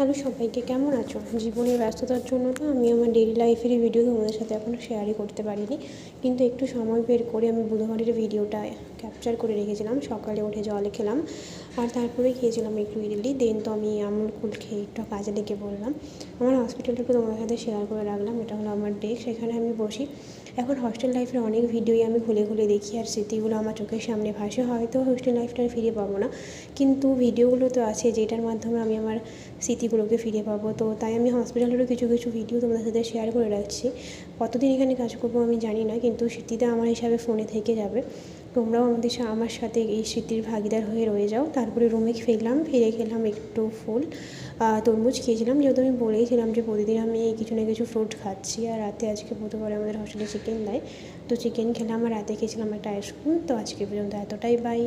Hello সবাইকে, কেমন আছো? জীবনের ব্যস্ততার জন্য তো আমি আমার ডেইলি লাইফেরই ভিডিও তোমাদের সাথে এখনও শেয়ারই করতে পারিনি, কিন্তু একটু সময় বের করে আমি বুধবারের ভিডিওটা ক্যাপচার করে রেখেছিলাম। সকালে উঠে জল খেলাম আর তারপরে খেয়েছিলাম একটু ইডলি, দেন তো আমি আমুল কুল খেয়ে একটু কাজে লেগে বললাম। আমার হসপিটালটা একটু তোমাদের সাথে শেয়ার করে রাখলাম। এটা হলো আমার ডেস্ক, সেখানে আমি বসি। এখন হস্টেল লাইফের অনেক ভিডিওই আমি খুলে খুলে দেখি আর স্মৃতিগুলো আমার চোখের সামনে ভাসে। হয়তো হস্টেল লাইফটা ফিরে পাবো না, কিন্তু ভিডিওগুলো তো আছে যেটার মাধ্যমে আমি আমার স্মৃতিগুলোকে ফিরে পাবো। তো তাই আমি হসপিটালেরও কিছু কিছু ভিডিও তোমাদের সাথে শেয়ার করে রাখছি। কতদিন এখানে কাজ করবো আমি জানি না, কিন্তু স্মৃতিটা আমার হিসাবে ফোনে থেকে যাবে। তোমরাও আমার সাথে এই স্মৃতির ভাগিদার হয়ে রয়ে যাও। তারপরে রুমে ফিরে খেলাম একটু তরমুজ খেয়েছিলাম, যেহেতু আমি বলেইছিলাম যে প্রতিদিন আমি কিছু না কিছু ফ্রুট খাচ্ছি। আর রাতে আজকে বুধবারে আমাদের হস্টেলে চিকেন দেয়, তো চিকেন খেলাম আর রাতে খেয়েছিলাম একটা আইসক্রিম। তো আজকে পর্যন্ত এতটাই, বাই।